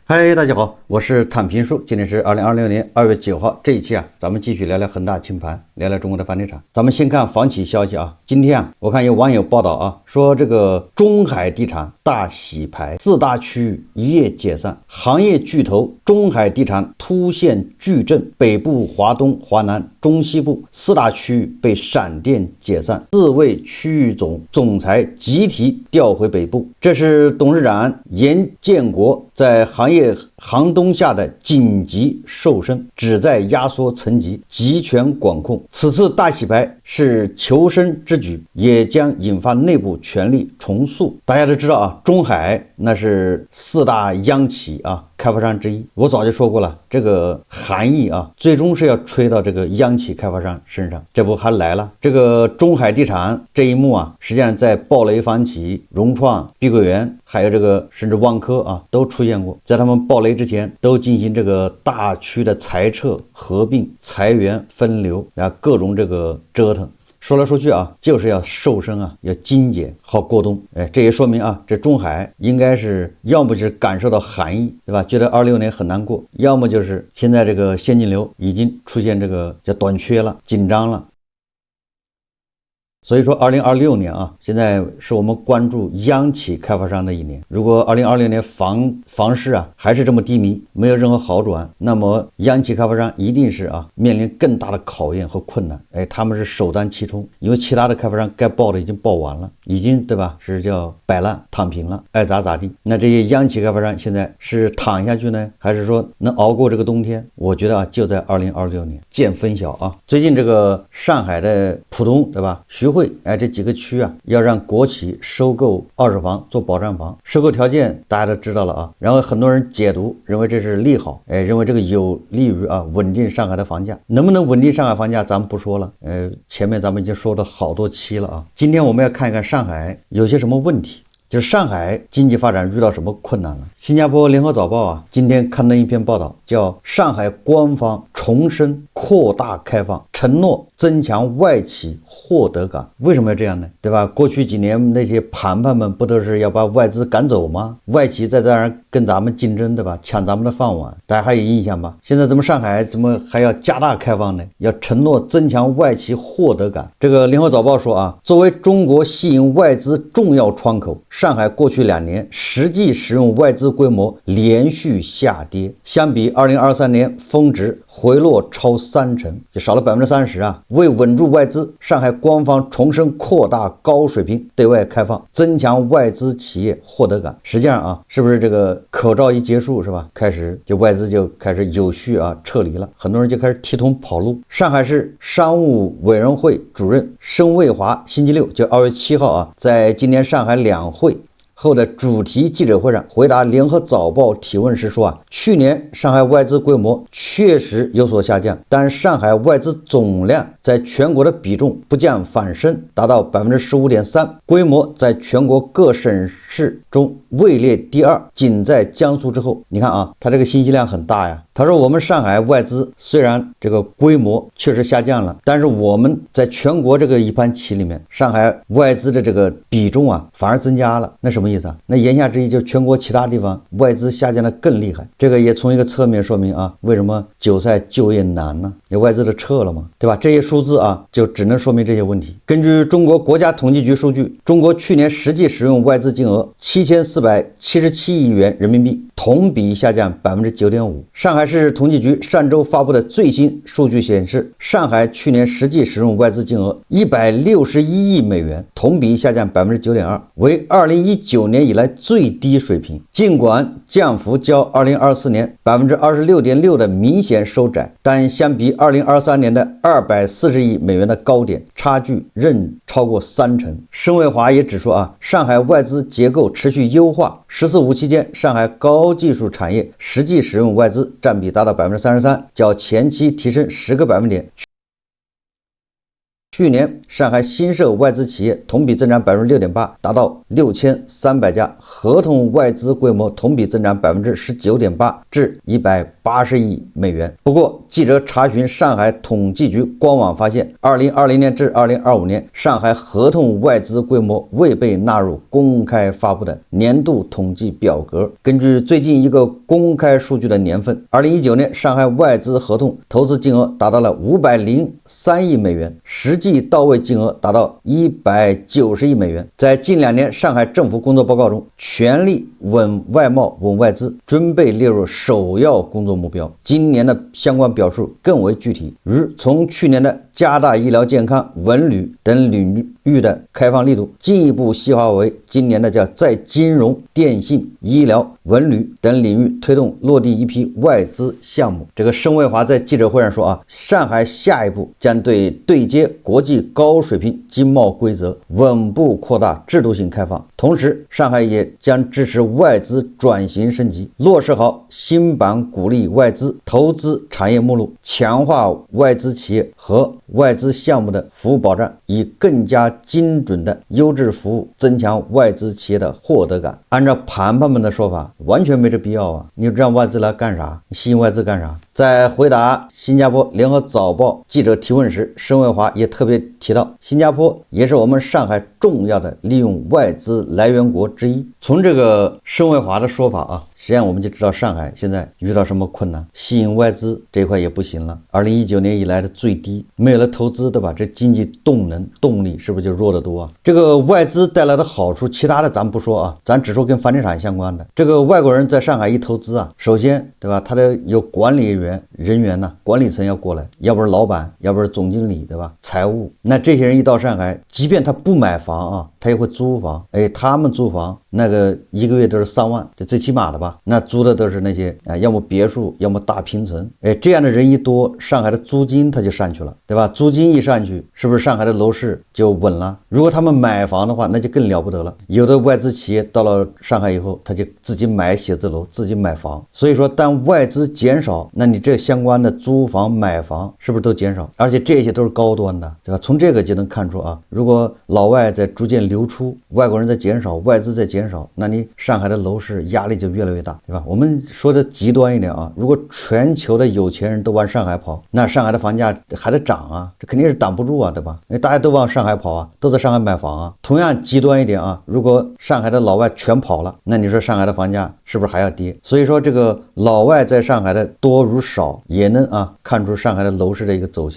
嗨，大家好，我是躺平叔，今天是2026年2月9号，这一期咱们继续聊聊恒大清盘，聊聊中国的房地產。咱們先看房企消息今天我看有網友報道說這個中海地產大洗牌，4大區域一夜解散，行業巨頭中海地產突現巨震，北部、華東、華南、中西部4大區域被閃電解散，4位區域總裁集體調回北部。這是董事長嚴建國在行業寒冬下的緊急瘦身，旨在壓縮層級，集權管控。此次大洗牌是求生之舉，也將引發內部權力重塑。大家都知道中海那是4大央企開發商之一。我早就說過了，這個含義最終是要吹到這個央企開發商身上。這不還來了，這個中海地產這一幕實際上在暴雷房企、融創、碧桂園，還有這個甚至萬科都出現過。在他們暴雷之前，都進行這個大區的裁撤、合併、裁員、分流各種這個折騰。說來說去就是要瘦身要精簡，好過冬。這也說明這中海應該是要麼就是感受到寒意，對吧？覺得26年很難過，要麼就是現在這個現金流已經出現這個叫短缺了，緊張了。所以說2026年現在是我們關注央企開發商的一年。如果2026年房市還是這麼低迷，沒有任何好轉，那麼央企開發商一定是面臨更大的考驗和困難。他們是首當其衝，因為其他的開發商該報的已經報完了，已經對吧？是叫擺爛躺平了，愛咋咋地。那這些央企開發商現在是躺下去呢，還是說能熬過這個冬天？我覺得就在2026年見分曉最近這個上海的浦東，對吧？徐匯這幾個區要讓國企收購二手房做保障房，收購條件大家都知道了然後很多人解讀認為這是利好，認為這個有利於穩定上海的房價。能不能穩定上海房價咱們不說了，前面咱們已經說了好多期了今天我們要看一看上海有些什麼問題，就是上海經濟發展遇到什麼困難了。新加坡聯合早報今天刊登一篇報道，叫上海官方重申擴大開放，承諾增強外企獲得感。為什麼要這樣呢？對吧？過去幾年那些盤們不都是要把外資趕走嗎？外企在这兒跟咱們競爭，對吧？搶咱們的飯碗，大家還有印象吧？現在咱們上海怎麼還要加大開放呢？要承諾增強外企獲得感。這個聯合早報說作為中國吸引外資重要窗口，上海過去2年實際使用外資規模連續下跌，相比2023年峰值回落超30%，就少了30%為穩住外資，上海官方重申擴大高水平對外開放，增強外資企業獲得感。實際上是不是這個口罩一結束是吧？開始就外資就開始有序撤離了，很多人就開始提桶跑路。上海市商務委員會主任申衛華星期六就2月7號在今年上海兩會後的主題記者會上回答聯合早報提問時說去年上海外資規模確實有所下降，但上海外資總量在全國的比重不降反升，達到 15.3%， 規模在全國各省市中位列第2，僅在江蘇之後。你看它這個信息量很大呀。他說我們上海外資雖然這個規模確實下降了，但是我們在全國這個一盤棋裡面，上海外資的這個比重反而增加了。那什麼意思那言下之意就是全國其他地方外資下降的更厲害。这個也從一個側面說明為什麼韭菜就業難呢？你外資都撤了嘛，對吧？這些數字就只能說明這些問題。根據中國國家統計局數據，中國去年實際使用外資金額7477億元人民幣，同比下降 9.5%。上海市統計局上周發布的最新數據顯示，上海去年實際使用外資金額161億美元，同比下降 9.2%， 為2019年以來最低水平。儘管降幅較2024年 26.6% 的明顯收窄，但相比2023年的240億美元的高點，差距仍超過30%。申衛華也指出上海外資結構持續優化，“十四五”期間，上海高技術產業實際使用外資佔比達到 33%， 較前期提升10個百分點。去年上海新设外資企業同比增長 6.8%， 達到6300家，合同外資規模同比增長 19.8%， 至180億美元。不過，記者查詢上海統計局官網發現，2020年至2025年，上海合同外資規模未被納入公開發布的年度統計表格。根據最近一個公開數據的年份，2019年上海外資合同投資金額達到了503億美元，實際到位金額達到190億美元。在近2年上海政府工作報告中，全力穩外貿、穩外資準備列入首要工作目標。今年的相關表述更為具體，如從去年的加大醫療健康、文旅等領域的開放力度，進一步細化為今年的在金融、電信、醫療、文旅等領域推動落地一批外資項目。這個盛衛華在記者會上說上海下一步將對接國際高水平經貿規則，穩步擴大制度性開放。同時，上海也將支持外資轉型升級，落實好新版鼓勵外資投資產業目錄，強化外資企業和外資項目的服務保障，以更加精準的優質服務增強外資企業的獲得感。按照盤盘们的說法，完全沒這必要啊！你讓外資來幹啥？你吸引外資幹啥？在回答新加坡聯合早報記者提問時，盛衛華也特別提到，新加坡也是我們上海重要的利用外資來源國之一。從這個盛衛華的說法實際上我們就知道上海現在遇到什麼困難，吸引外資這一塊也不行了。2019年以來的最低，沒有了投資，對吧？這經濟動力是不是就弱得多啊？這個外資帶來的好處，其他的咱不說咱只說跟房地產相關的。這個外國人在上海一投資首先，對吧？他的有管理人員管理層要過來，要不是老闆，要不是總經理，对吧？財務，那這些人一到上海，即便他不買房他也會租房。他們租房那個一個月都是3萬，這最起碼的吧？那租的都是那些要麼別墅，要麼大平層。這樣的人一多，上海的租金它就上去了，對吧？租金一上去，是不是上海的樓市就穩了？如果他們買房的話，那就更了不得了。有的外資企業到了上海以後，他就自己買寫字樓，自己買房。所以說，當外資減少，那你這相關的租房、買房是不是都減少？而且這些都是高端的，对吧？從這個就能看出如果老外在逐漸流出，外國人在減少，外資在減少，那你上海的楼市壓力就越來越大，对吧？我們說的極端一點如果全球的有錢人都往上海跑，那上海的房價還得漲這肯定是擋不住对吧？因為大家都往上海跑都在上海買房同樣極端一點如果上海的老外全跑了，那你說上海的房價是不是還要跌？所以說這個老外在上海的多與少，也能看出上海的樓市的一個走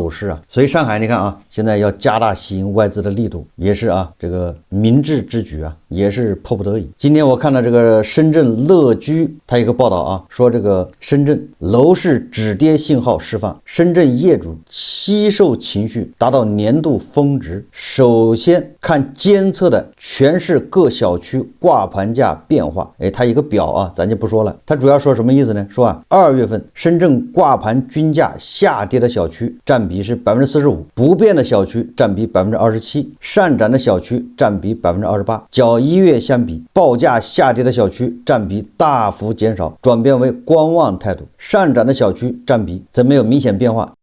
勢所以上海你看現在要加大吸引外資的力度，也是這個明智之舉也是迫不得已。今天我看到這個深圳樂居它有一個報道說這個深圳樓市止跌信號釋放，深圳業主惜售情緒達到年度峰值。首先看監測的全市各小區掛盤價變化，它有一個表咱就不說了。它主要說什麼意思呢？說2月份深圳掛盤均價下跌的小區占比是 45%， 不變的小區占比 27%， 上漲的小區占比 28%。較1月相比，報價下跌的小區占比大幅減少，轉變為觀望態度；上漲的小區占比則沒有明顯變化。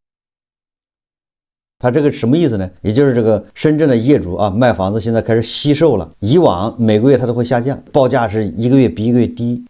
它這個什麼意思呢？也就是這個深圳的業主賣房子現在開始惜售了，以往每個月它都會下降，報價是一個月比一個月低。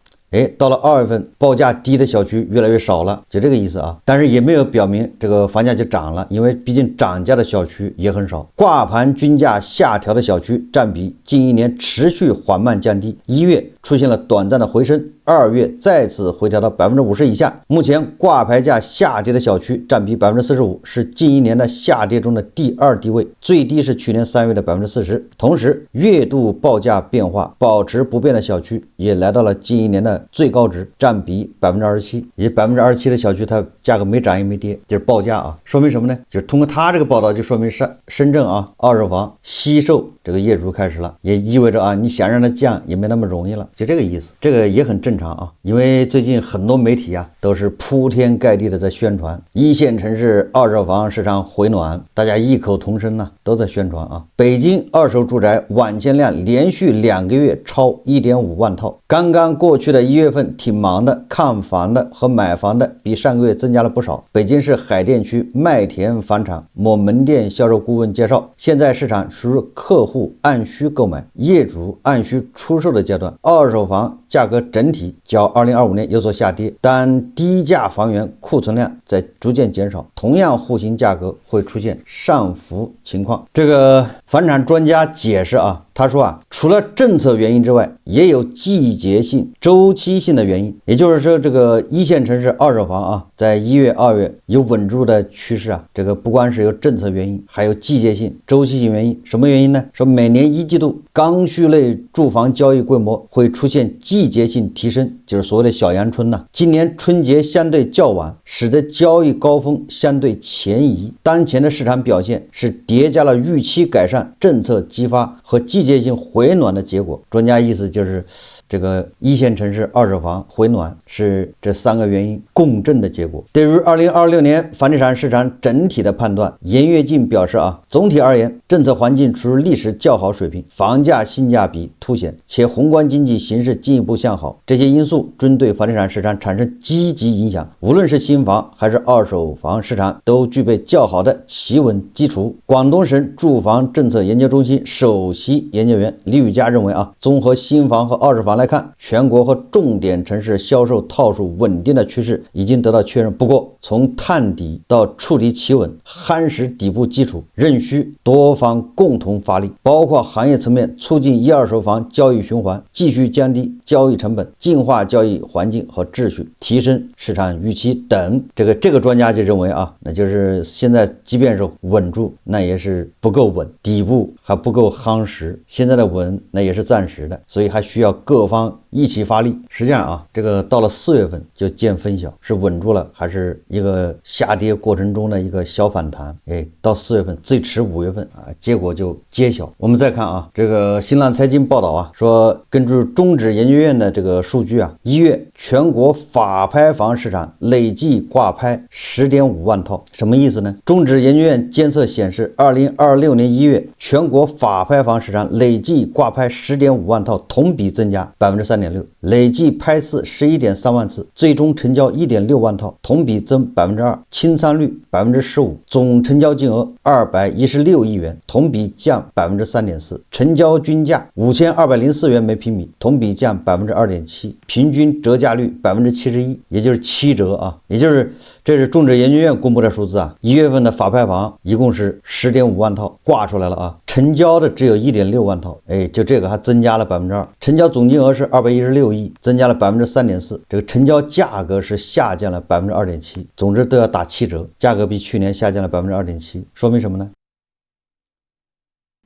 到了2月份，報價低的小區越來越少了，就這個意思但是也沒有表明這個房價就漲了，因為畢竟漲價的小區也很少。掛盤均價下調的小區占比近1年持續緩慢降低，1月出現了短暫的回升，2月再次回調到 50% 以下。目前掛牌價下跌的小區占比 45%， 是近1年的下跌中的第2地位，最低是去年3月的 40%。 同時月度報價變化保持不變的小區也來到了近1年的最高值，占比 27%， 也 27% 的小區它價格沒漲也沒跌，就是報價說明什麼呢？就是通過它這個報道就說明深圳二手房惜售這個業主開始了，也意味着你想讓它降也沒那麼容易了，就這個意思。這個也很正正常啊，因為最近很多媒體啊都是鋪天蓋地的在宣傳一線城市二手房市場回暖，大家異口同聲呢都在宣傳啊。北京二手住宅晚簽量連續2個月超 1.5 萬套，剛剛過去的1月份挺忙的，看房的和買房的比上個月增加了不少。北京市海淀區麥田房產某門店銷售顧問介紹，現在市場屬於客戶按需購買、業主按需出售的階段，二手房價格整體較2025年有所下跌，但低價房源庫存量在逐漸減少，同樣戶型價格會出現上浮情況。這個房產專家解釋啊，他說啊，除了政策原因之外，也有季節性、周期性的原因。也就是说，这個一線城市二手房啊，在1月、2月有穩住的趨勢啊。這個不光是有政策原因，還有季節性、周期性原因。什麼原因呢？說每年1季度剛需類住房交易規模會出現季節性提升，就是所謂的小陽春吶。今年春節相對較晚，使得交易高峰相對前移。當前的市場表現是疊加了預期改善、政策激發和季節性回暖的結果。專家意思就是这個一線城市二手房回暖是這3個原因共振的結果。對於2026年房地產市場整體的判斷，嚴躍進表示啊，總體而言，政策環境處於歷史較好水平，房價性價比凸顯，且宏觀經濟形勢進一步向好，這些因素均對房地產市場產生積極影響。無論是新房還是二手房市場，都具備較好的企穩基礎。廣東省住房政策研究中心首席研究員李宇嘉認為啊，綜合新房和二手房來看，全國和重點城市銷售套數穩定的趨勢已經得到確認。不過，從探底到觸底企穩，夯實底部基礎，仍需多方共同發力，包括行業層面促進一二手房交易循環，繼續降低交易成本，淨化交易環境和秩序，提升市場預期等。這個專家就認為啊，那就是現在即便是穩住，那也是不夠穩，底部還不夠夯實，現在的穩那也是暫時的，所以還需要各方一起發力。實際上啊，這個到了4月份就見分曉，是穩住了還是一個下跌過程中的一個小反彈。到4月份最遲5月份啊，結果就揭曉。我們再看啊，這個新浪財經報道啊，說根據中指研究院的這個數據啊，1月全國法拍房市場累計掛拍10.5萬套。什麼意思呢？中指研究院監測顯示，2026年1月全國法拍房市场累計掛拍10.5萬套，同比增加3.6%，累計拍次11.3萬次，最終成交1.6萬套，同比增2%，清倉率15%，總成交金額216億元，同比降3.4%，成交均價5204元每平米，同比降2.7%，平均折價率71%，也就是7折啊，也就是這是中指研究院公布的數字啊，1月份的法拍房一共是10.5萬套掛出來了啊，成交的只有1.6萬套，就這個還增加了2%，成交總金額是216億，增加了3.4%，這個成交價格是下降了2.7%，總之都要打7折，價格比去年下降了2.7%，說明什麼呢？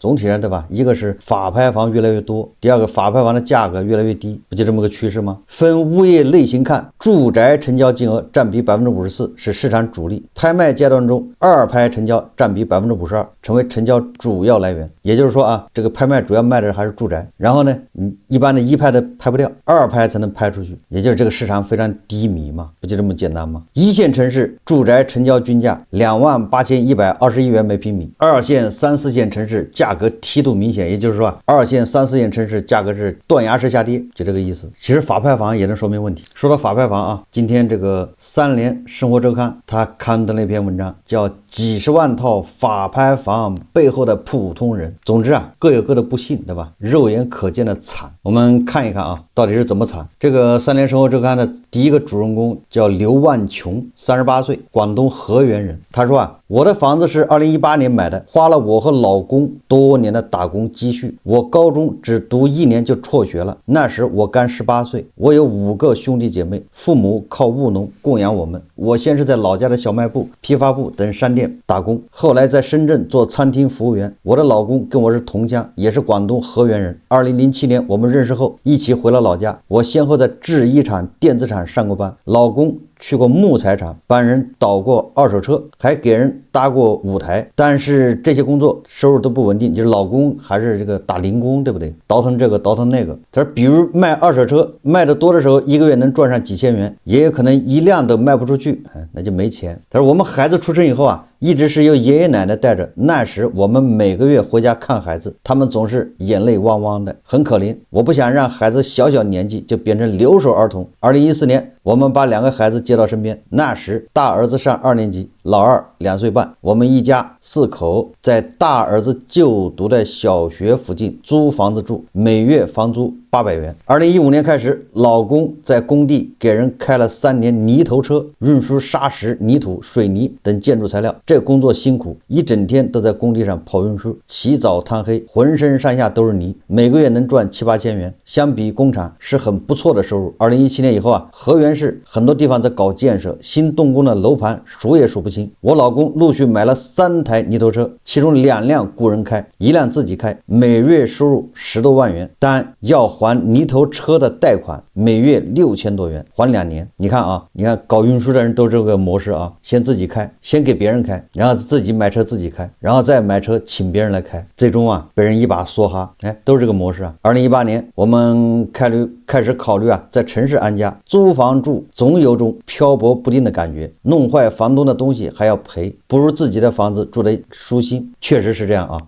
總體上，对吧？一個是法拍房越來越多，第二個法拍房的價格越來越低，不就這麼個趨勢嗎？分物業類型看，住宅成交金額占比54%，是市場主力。拍賣階段中，二拍成交占比52%，成為成交主要來源。也就是說啊，這個拍賣主要賣的還是住宅，然後呢，一般的一拍的拍不掉，二拍才能拍出去，也就是這個市場非常低迷嘛，不就這麼簡單嗎？一線城市住宅成交均價28121元每平米，二線、3、4線城市價格梯度明顯，也就是說二線、3、4線城市價格是斷崖式下跌，就這個意思。其實法拍房也能說明問題。說到法拍房啊，今天這個三聯生活周刊他刊登了一篇文章，叫幾十萬套法拍房背後的普通人。總之啊，各有各的不幸，对吧？肉眼可見的慘。我們看一看啊，到底是怎麼慘。這個三聯生活周刊的第一個主人公叫劉萬瓊，38歲，廣東河源人。他說啊，我的房子是2018年買的，花了我和老公多年的打工積蓄。我高中只讀1年就輟學了，那時我剛18歲。我有5個兄弟姐妹，父母靠務農供養我們。我先是在老家的小賣部、批發部等商店打工，後來在深圳做餐廳服務員。我的老公跟我是同鄉，也是廣東河源人。2007年我們認識後，一起回了老家。我先後在制衣廠、電子廠上過班，老公去過木材廠，幫人倒過二手車，還給人搭過舞台。但是這些工作收入都不穩定。近，就是老公還是這個打零工，對不對？倒騰這個倒騰那個。他說，比如賣二手車，賣得多的時候，一個月能賺上幾千元，也有可能一輛都賣不出去，那就沒錢。他說我們孩子出生以後啊，一直是由爺爺奶奶带着，那時我們每個月回家看孩子，他們總是眼淚汪汪的，很可憐。我不想讓孩子小小年紀就變成留守兒童。2014年，我們把2個孩子接到身邊，那時大兒子上2年级，老二2歲半，我們一家4口在大兒子就讀的小學附近租房子住，每月房租800元。2015年開始，老公在工地給人開了3年泥頭車，運輸砂石、泥土、水泥等建築材料。這工作辛苦，一整天都在工地上跑運輸，起早貪黑，渾身上下都是泥，每個月能賺7、8千元，相比工廠是很不錯的收入。2017年以後啊，河源市很多地方在搞建設，新動工的樓盤數也數不清。我老公陸續買了3台泥頭車，其中2輛雇人開，1輛自己開，每月收入10多萬元，但要還泥頭車的貸款，每月6000多元，還2年。你看搞運輸的人都這個模式啊，先自己開，先給別人開，然後自己買車自己開，然後再買車請別人來開，最終啊被人一把梭哈，都是這個模式啊。2018年我們開始考慮啊，在城市安家，租房住總有種漂泊不定的感覺，弄壞房東的東西還要賠，不如自己的房子住得舒心。確實是這樣啊，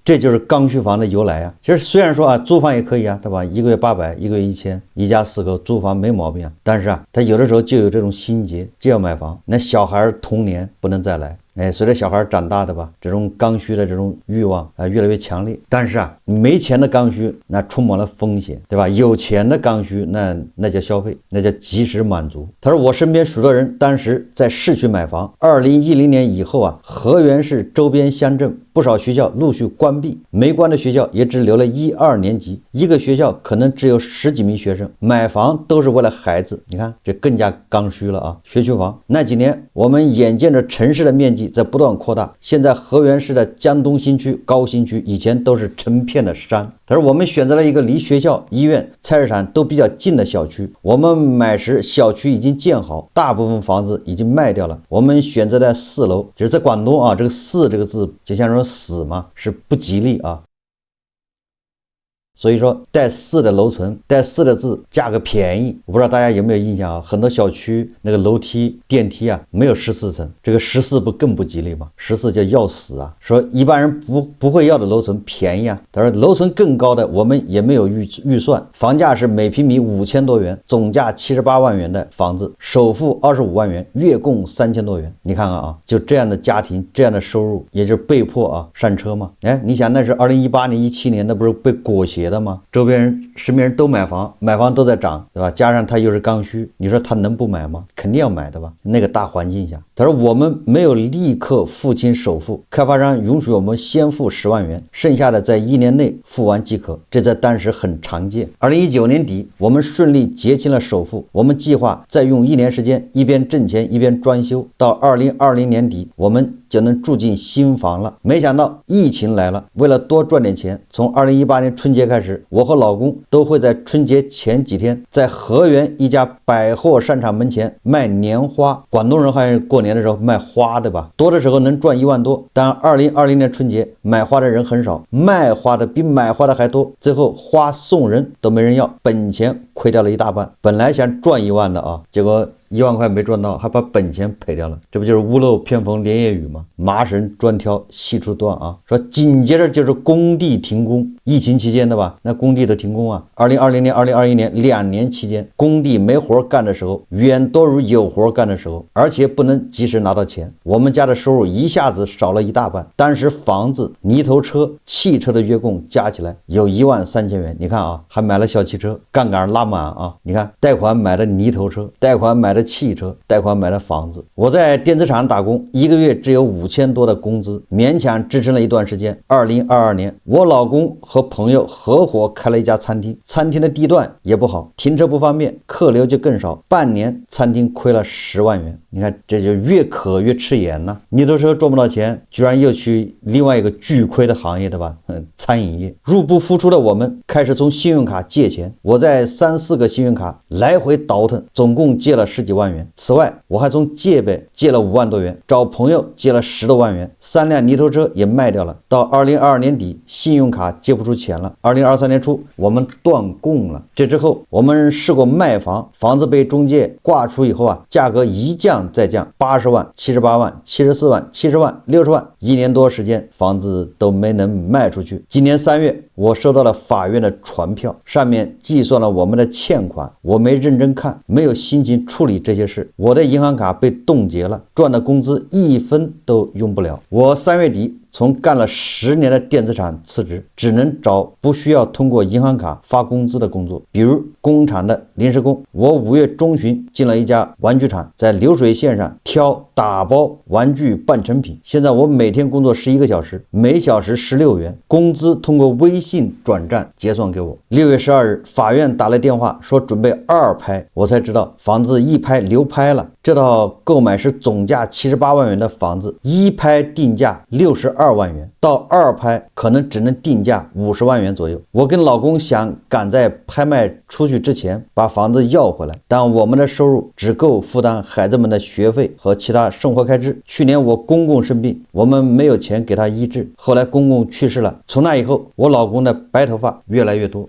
這就是剛需房的由來啊。其實雖然說啊，租房也可以啊，對吧？一個月800，一個月1000，一家4口租房沒毛病啊。但是啊，他有的時候就有這種心結，就要買房，那小孩童年不能再來。隨着小孩長大的吧，這種剛需的這種慾望越來越強烈。但是啊，沒錢的剛需那充滿了風險，對吧？有錢的剛需那叫消費，那叫及時滿足。他說我身邊許多人當時在市區買房，2010年以後啊，河源市周邊鄉鎮不少學校陸續關閉，沒關的學校也只留了1、2年級，一個學校可能只有10幾名學生。買房都是為了孩子，你看這更加剛需了啊！學區房那幾年，我們眼見着城市的面積在不斷擴大，現在河源市的江東新區、高新區以前都是成片的山。他說我們選擇了一個離學校、醫院、菜市場都比較近的小區，我們買時小區已經建好，大部分房子已經賣掉了。我們選擇在4樓，就是在廣東啊，這個4這個字就像說死嘛，是不吉利啊。所以說帶4的樓層，带4的字，價格便宜。我不知道大家有沒有印象啊？很多小區那個樓梯、電梯啊，沒有14層，這個14不更不吉利嗎？14叫要死啊！說一般人不會要的樓層便宜啊。他說樓層更高的我們也沒有預算，房價是每平米5000多元，總價78萬元的房子，首付25萬元，月供3000多元。你看看啊，就這樣的家庭，這樣的收入，也就是被迫啊上車嘛。你想那是2018年、17年，那不是被裹挟的嗎？周邊人、身邊人都買房都在漲，对吧？加上他又是刚需，你說他能不買嗎？肯定要買的吧？那個大環境下，他說我們沒有立刻付清首付，開發商允許我們先付10萬元，剩下的在1年內付完即可，這在當時很常見。2019年底，我們順利結清了首付，我們計劃再用1年時間，一邊掙錢一邊裝修，到2020年底，我們就能住進新房了。沒想到疫情來了，為了多賺點錢，從2018年春節開始，我和老公都會在春節前幾天在河源一家百貨商場門前賣年花。廣東人好像過年的時候賣花的吧，多的時候能賺1萬多。但2020年春節買花的人很少，賣花的比買花的還多，最後花送人都沒人要，本錢虧掉了一大半。本來想賺1萬的啊，結果1萬塊沒賺到，還把本錢賠掉了，這不就是屋漏偏逢連夜雨嗎？麻繩專挑細處斷啊！說緊接着就是工地停工，疫情期間的吧，那工地都停工啊。2020年、2021年2年期間，工地沒活幹的時候，遠多於有活幹的時候，而且不能及時拿到錢。我們家的收入一下子少了一大半。當時房子、泥頭車、汽車的月供加起來有13000元。你看啊，還買了小汽車，槓桿拉滿啊！你看，貸款買的泥頭車，貸款買的汽車，貸款買的房子。我在電子廠打工，一個月只有5000多的工資，勉強支撐了一段時間。2022年，我老公和和朋友合夥開了一家餐廳，餐廳的地段也不好，停車不方便，客流就更少，半年餐廳虧了10萬元。你看，這就越渴越吃鹽呢。泥頭車賺不到錢，居然又去另外一個巨虧的行業，對吧？餐飲業。入不敷出的我們開始從信用卡借錢，我在3、4個信用卡來回倒騰，總共借了10幾萬元。此外，我還從借唄借了5萬多元，找朋友借了10多萬元，3輛泥頭車也賣掉了。到2022年底，信用卡借不出錢了。2023年初，我們斷供了。這之後，我們試過賣房，房子被中介掛出以後啊，價格一降再降，80萬、78萬、74萬、70萬、60萬，1年多時間，房子都沒能賣出去。今年3月，我收到了法院的傳票，上面計算了我們的欠款，我沒認真看，沒有心情處理這些事，我的銀行卡被凍結了，賺的工資1分都用不了。我3月底從幹了10年的電子廠辭職，只能找不需要通過銀行卡發工資的工作，比如工廠的臨時工。我5月中旬進了一家玩具廠，在流水線上挑打包玩具半成品。現在我每天工作11個小時，每小時16元，工資通過微信轉賬結算給我。6月12日，法院打來電話說準備2拍，我才知道房子1拍流拍了。這套購買是總價78萬元的房子，1拍定價62萬元，到2拍可能只能定價50萬元左右。我跟老公想趕在拍賣出去之前把房子要回来，但我们的收入只夠負擔孩子們的學費和其他生活開支。去年我公公生病，我們沒有錢給他醫治，後來公公去世了，從那以後我老公的白頭髮越來越多。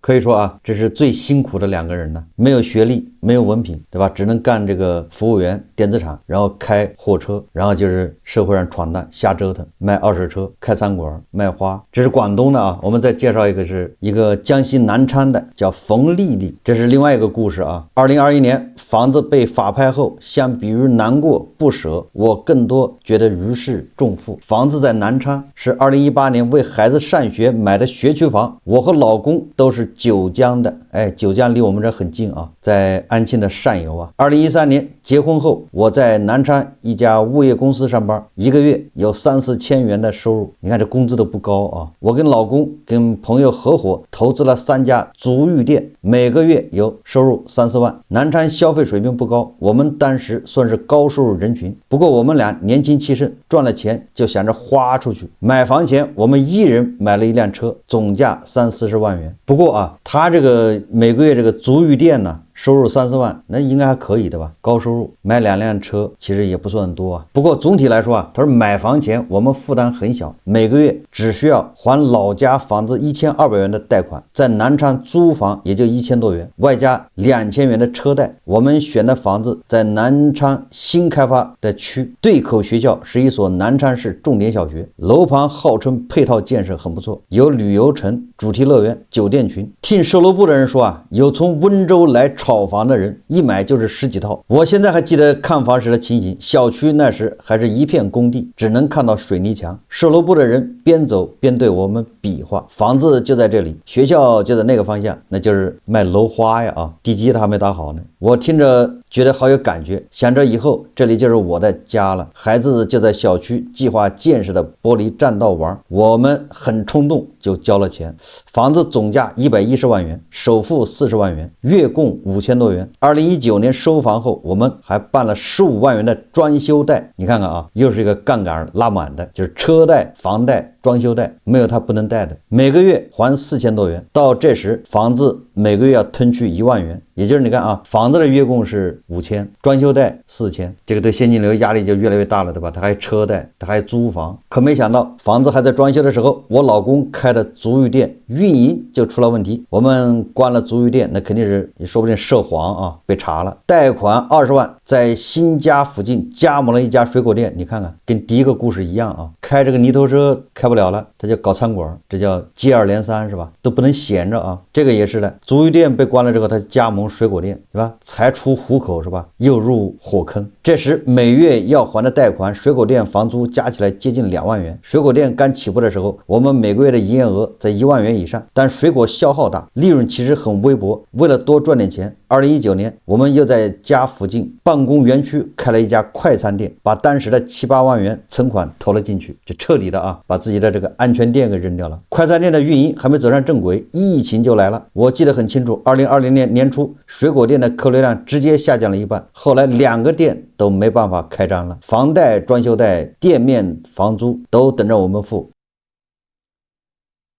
可以說啊，這是最辛苦的2個人呢，沒有學歷，沒有文憑，對吧？只能幹這個服務員、電子廠，然後開貨車，然後就是社會上闖蕩、瞎折騰，賣二手車、開餐館、賣花。這是廣東的啊。我們再介紹一個，是一個江西南昌的，叫馮麗麗，這是另外一個故事啊。2021年房子被法拍後，相比於難過不捨，我更多覺得如釋重負。房子在南昌，是2018年為孩子上學買的學區房，我和老公都是九江的，九江離我們這很近啊，在安慶的上游啊。2013年結婚後，我在南昌一家物業公司上班，一個月有3、4千元的收入。你看這工資都不高啊。我跟老公跟朋友合夥投資了3家足浴店，每個月有收入3、4萬。南昌消費水平不高，我們當時算是高收入人群。不過我們倆年輕氣盛，賺了錢就想着花出去。買房前我們一人買了一輛車，總價30、40萬元。不過啊，他這個每個月這個足浴店呢，收入3、4萬，那應該還可以的吧？高收入，買2輛車其實也不算多啊。不過總體來說啊，他說買房前我們負擔很小，每個月只需要還老家房子1200元的貸款，在南昌租房也就1000多元，外加2000元的車貸。我們選的房子在南昌新開發的區，對口學校是一所南昌市重點小學，樓盤號稱配套建設很不錯，有旅遊城、主題樂園、酒店群。聽售樓部的人說啊，有從溫州來炒房的人一買就是10幾套。我現在還記得看房時的情形，小區那時還是一片工地，只能看到水泥牆。售樓部的人邊走邊對我們比劃，房子就在這裡，學校就在那個方向，那就是賣樓花呀啊，地基他還沒打好呢。我聽着覺得好有感覺，想着以後這裡就是我的家了，孩子就在小區計劃建設的玻璃棧道玩，我們很衝動就交了錢。房子總價110萬元，首付40萬元，月供5000多元。2019年收房後，我們還辦了15萬元的裝修貸。你看看啊，又是一個槓桿拉滿的，就是車貸、房貸、裝修貸，沒有他不能貸的。每個月還4000多元。到這時，房子每個月要吞去1萬元，也就是你看啊，房子的月供是5000，裝修貸4000，這個對現金流壓力就越來越大了，對吧？他還車貸，他還租房。可沒想到，房子還在裝修的時候，我老公開的足浴店運營就出了問題。我們關了足浴店，那肯定是說不定涉黃啊，被查了。貸款20萬，在新家附近加盟了一家水果店。你看看，跟第一個故事一樣啊，開這個泥頭車開不了了，他就搞餐館，這叫接二連三是吧？都不能閒着啊。這個也是的，足浴店被關了之後，他加盟水果店是吧？才出虎口是吧？又入火坑。這時每月要還的貸款、水果店房租加起來接近2萬元。水果店剛起步的時候，我們每個月的營業額在1萬元以上，但水果消耗大，利潤其實很微薄。為了多賺點錢2019年，我們又在家附近辦公園區開了一家快餐店，把當時的7、8萬元存款投了進去，就徹底的把自己的这個安全店給扔掉了。快餐店的運營還沒走上正軌，疫情就來了。我記得很清楚，2020年年初，水果店的客流量直接下降了一半，後來2個店都沒辦法開張了，房貸、裝修貸、店面房租都等着我們付。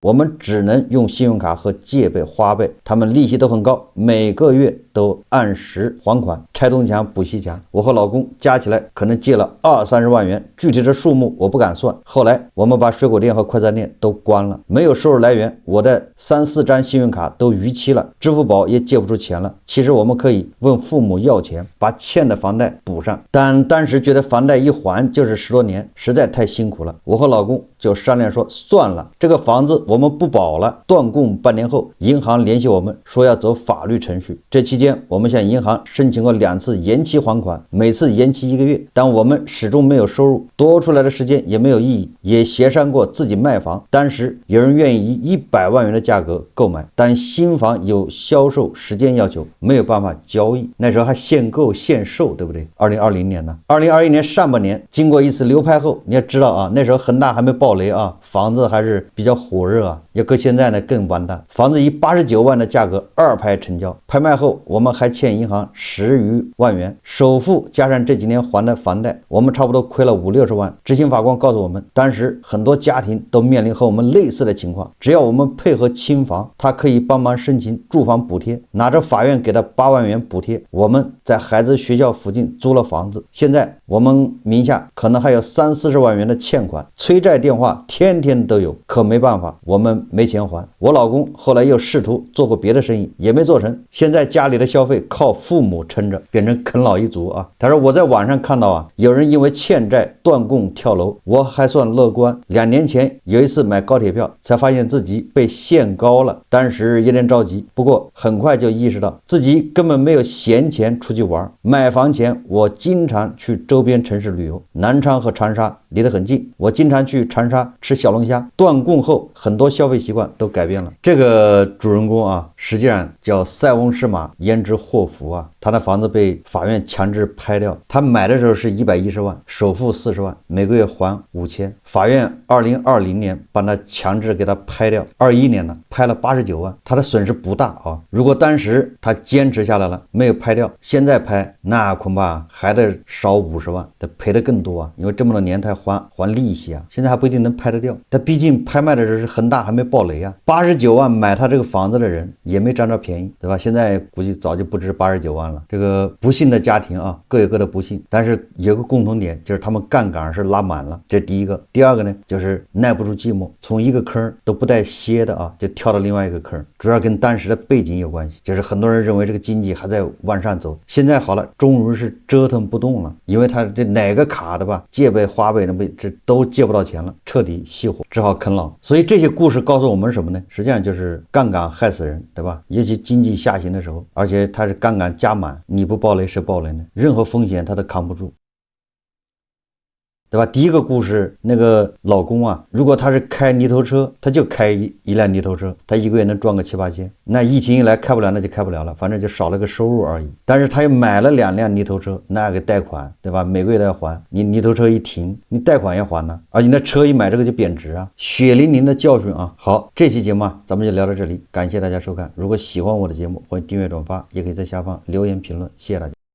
我們只能用信用卡和借呗、花呗，他們利息都很高，每個月都按時還款，拆东墙補西墙。我和老公加起來可能借了20、30萬元，具體的數目我不敢算。後來我們把水果店和快餐店都關了，沒有收入來源，我的3、4張信用卡都逾期了，支付寶也借不出錢了。其實我們可以問父母要錢，把欠的房貸補上，但當時覺得房貸一還就是10多年，實在太辛苦了。我和老公就商量說，算了，這個房子我們不保了，斷供半年後，銀行聯繫我們說要走法律程序。這期間我們向銀行申請過2次延期還款，每次延期1個月，但我們始終沒有收入，多出來的時間也沒有意義。也協商過自己賣房，當時有人願意以100萬元的價格購買，但新房有銷售時間要求，沒有辦法交易。那時候還限購限售，對不對？2020年呢？2021年上半年，經過一次流拍後，你要知道啊，那時候恒大還沒爆雷啊，房子還是比較火熱啊。要搁現在呢更完蛋，房子以89萬的價格2拍成交，拍賣後我們還欠銀行10餘萬元，首付加上這幾年還的房貸，我們差不多虧了50、60萬。執行法官告訴我們，當時很多家庭都面臨和我們類似的情況，只要我們配合清房，他可以幫忙申請住房補貼，拿着法院給的8萬元補貼，我們在孩子學校附近租了房子。現在我們名下可能還有30、40萬元的欠款，催債電話天天都有，可沒辦法，我們沒錢還。我老公後來又試圖做過別的生意，也沒做成，現在家裡的消費靠父母撐着，變成啃老一族啊。他說我在网上看到有人因為欠債斷供跳楼，我還算樂觀。2年前有一次買高鐵票，才發現自己被限高了，當時有點着急，不過很快就意識到自己根本沒有閒錢出去玩。買房前我經常去周邊城市旅遊，南昌和長沙離得很近，我經常去長沙吃小龍蝦。斷供後很多消費習慣都改變了。這個主人公實際上叫塞翁失馬焉知禍福啊，他的房子被法院強制拍掉，他買的時候是110萬，首付40萬，每個月還5000，法院2020年把他強制給他拍掉，21年呢拍了89萬，他的損失不大啊。如果當時他堅持下來了，沒有拍掉，現在拍那恐怕還得少50萬，得賠得更多啊，因為這麼多年他還利息啊，現在還不一定能拍得掉。但畢竟拍賣的时候是恒大還沒爆雷啊，89萬買他這個房子的人也沒佔着便宜，對吧？現在估計早就不止89萬了。這個不幸的家庭各有各的不幸，但是有個共同點，就是他們槓桿是拉滿了，這是第一個。第二個呢，就是耐不住寂寞，從一個坑都不帶歇的就跳到另外一個坑，主要跟當時的背景有關係，就是很多人認為這個經濟還在往上走，現在好了，終於是折騰不動了，因為他這哪個卡的吧，借唄、花唄的這都借不到錢了，徹底熄火，只好啃老。所以這些故事告訴我們什麼呢？實際上就是槓桿害死人，對吧？尤其經濟下行的時候，而且它是槓桿加滿，你不爆雷誰爆雷呢？任何風險他都扛不住，对吧？第一個故事那個老公如果他是開泥頭車，他就開一輛泥頭車，他一個月能賺個7、8千。那疫情一來開不了，那就開不了了，反正就少了個收入而已。但是他又買了2輛泥頭車，那個貸款，對吧？每個月都要還，你泥頭車一停，你貸款要還呢，而且那車一買这個就貶值啊，血淋淋的教訓啊。好，這期節目咱們就聊到這裡，感謝大家收看。如果喜歡我的節目，歡迎訂閱轉發，也可以在下方留言評論，謝謝大家。